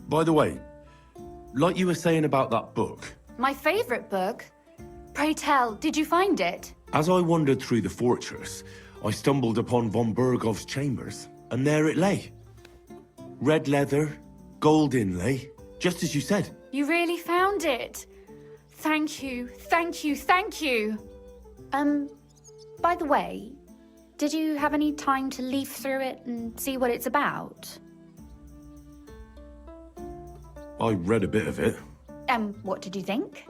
By the way, like you were saying about that book, My favourite book? Pray tell, did you find it? as I wandered through the fortress, I stumbled upon von Bergov's chambers, and there it lay. Red leather, gold inlay, just as you said. You really found it. Thank you, thank you, thank you. By the way, did you have any time to leaf through it and see what it's about? I read a bit of it. What did you think?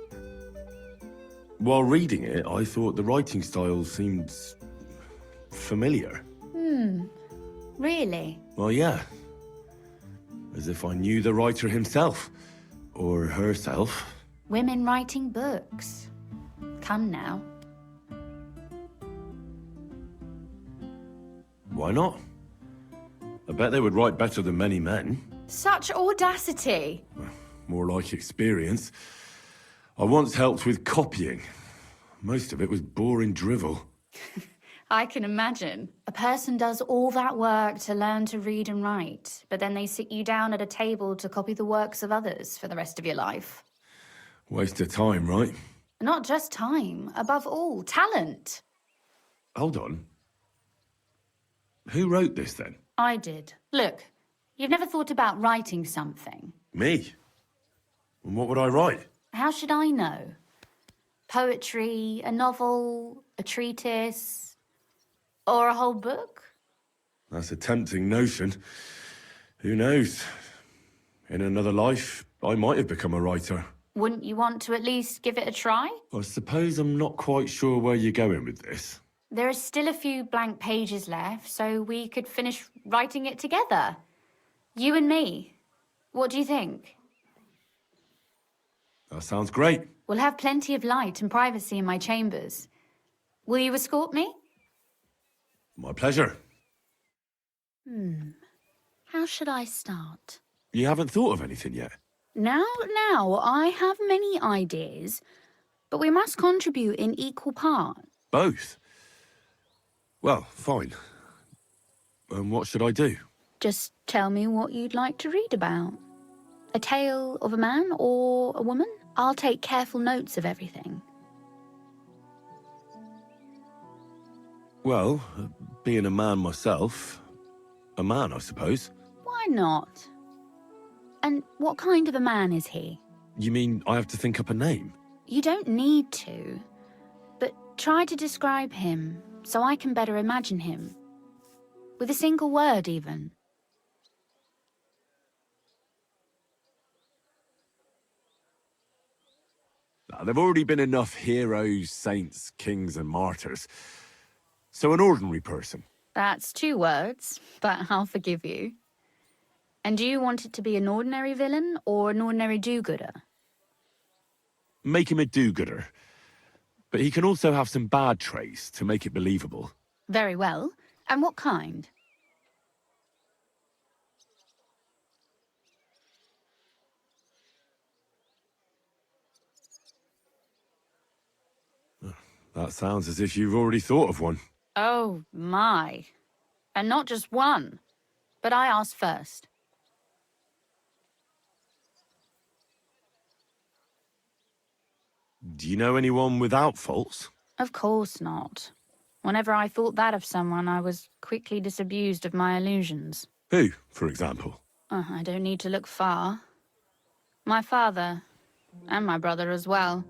While reading it, I thought the writing style seemed familiar. Really? Well, yeah. As if I knew the writer himself. Or herself. Women writing books. Come now. Why not? I bet they would write better than many men. Such audacity. More like experience. I once helped with copying. Most of it was boring drivel. I can imagine. A person does all that work to learn to read and write, but then they sit you down at a table to copy the works of others for the rest of your life. Waste of time, right? Not just time, above all, talent. Hold on. Who wrote this, then? I did. Look, you've never thought about writing something. Me? And what would I write? How should I know? Poetry, a novel, a treatise, or a whole book? That's a tempting notion. Who knows? In another life, I might have become a writer. Wouldn't you want to at least give it a try? I suppose I'm not quite sure where you're going with this. There are still a few blank pages left, so we could finish writing it together. You and me. What do you think? That sounds great. We'll have plenty of light and privacy in my chambers. Will you escort me? My pleasure. How should I start? You haven't thought of anything yet? Now, I have many ideas, but we must contribute in equal part. Both? Well, fine. And what should I do? Just tell me what you'd like to read about. A tale of a man or a woman? I'll take careful notes of everything. Well, being a man myself, a man, I suppose. Why not? And what kind of a man is he? You mean I have to think up a name? You don't need to, but try to describe him so I can better imagine him. With a single word, even. There've already been enough heroes, saints, kings, and martyrs. So an ordinary person. That's 2 words, but I'll forgive you. And do you want it to be an ordinary villain or an ordinary do-gooder? Make him a do-gooder. But he can also have some bad traits to make it believable. Very well. And what kind? That sounds as if you've already thought of one. Oh, my. And not just one. But I asked first. Do you know anyone without faults? Of course not. Whenever I thought that of someone, I was quickly disabused of my illusions. Who, for example? I don't need to look far. My father, and my brother as well,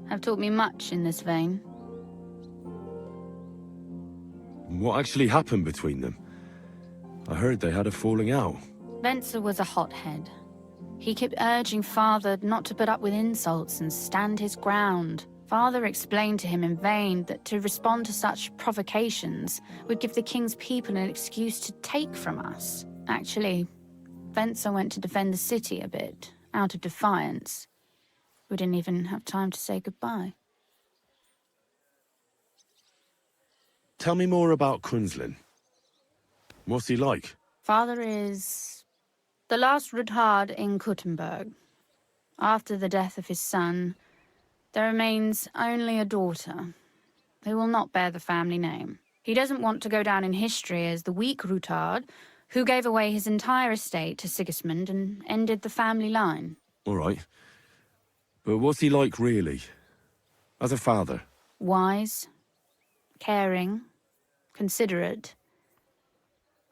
have taught me much in this vein. What actually happened between them? I heard they had a falling out. Venser was a hothead. He kept urging Father not to put up with insults and stand his ground. Father explained to him in vain that to respond to such provocations would give the king's people an excuse to take from us. Actually, Venser went to defend the city a bit, out of defiance. We didn't even have time to say goodbye. Tell me more about Kunzlin. What's he like? Father is the last Ruthard in Kuttenberg. After the death of his son, there remains only a daughter, who will not bear the family name. He doesn't want to go down in history as the weak Ruthard, who gave away his entire estate to Sigismund and ended the family line. All right. But what's he like, really? As a father? Wise, caring, considerate,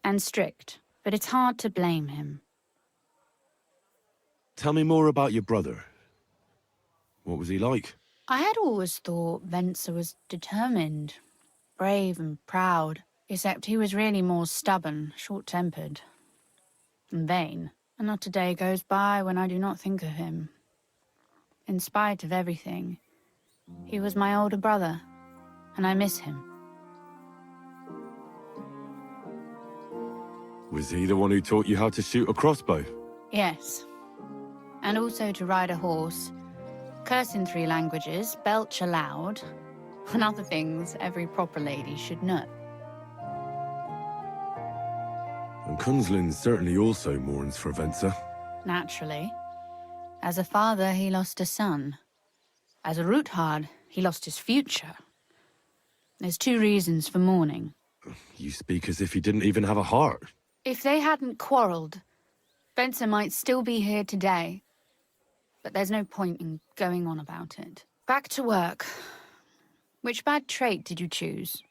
and strict. But it's hard to blame him. Tell me more about your brother. What was he like? I had always thought Venser was determined, brave and proud, except he was really more stubborn, short-tempered, and vain. And not a day goes by when I do not think of him. In spite of everything, he was my older brother, and I miss him. Was he the one who taught you how to shoot a crossbow? Yes. And also to ride a horse, curse in 3 languages, belch aloud, and other things every proper lady should know. And Kunzlin certainly also mourns for Venser. Naturally. As a father, he lost a son. As a Ruthard, he lost his future. There's 2 reasons for mourning. You speak as if he didn't even have a heart. If they hadn't quarreled, Venser might still be here today. But there's no point in going on about it. Back to work. Which bad trait did you choose?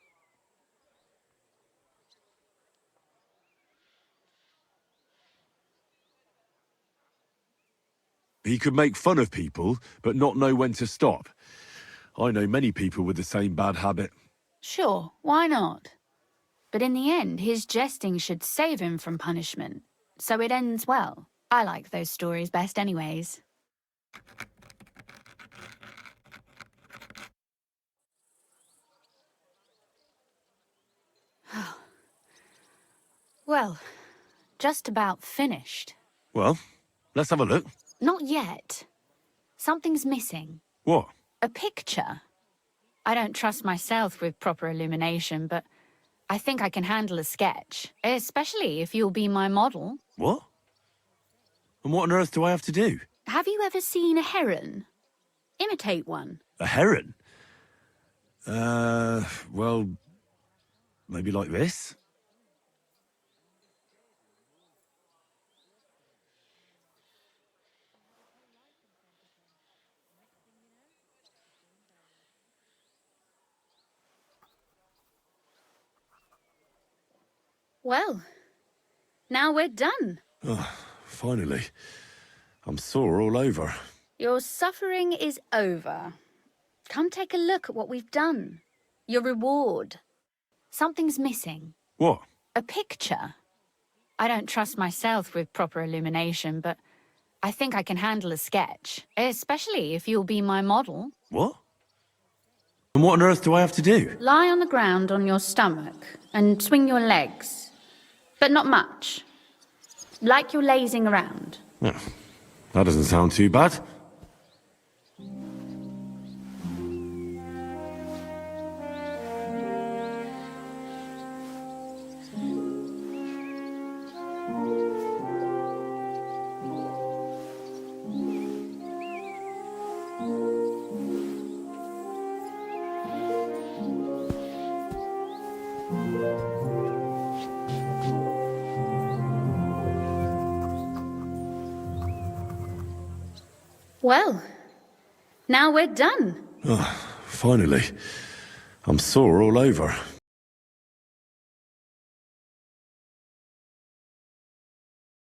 He could make fun of people, but not know when to stop. I know many people with the same bad habit. Sure, why not? But in the end, his jesting should save him from punishment. So it ends well. I like those stories best anyways. Well, just about finished. Well, let's have a look. Not yet. Something's missing. What? A picture. I don't trust myself with proper illumination, but I think I can handle a sketch. Especially if you'll be my model. What? And what on earth do I have to do? Have you ever seen a heron? Imitate one. A heron? Well, maybe like this? Well, now we're done. Oh, finally. I'm sore all over. Your suffering is over. Come take a look at what we've done. Your reward. Something's missing. What? A picture. I don't trust myself with proper illumination, but I think I can handle a sketch. Especially if you'll be my model. What? And what on earth do I have to do? Lie on the ground on your stomach and swing your legs. But not much. Like you're lazing around. Yeah, that doesn't sound too bad. Well, now we're done. Oh, finally. I'm sore all over.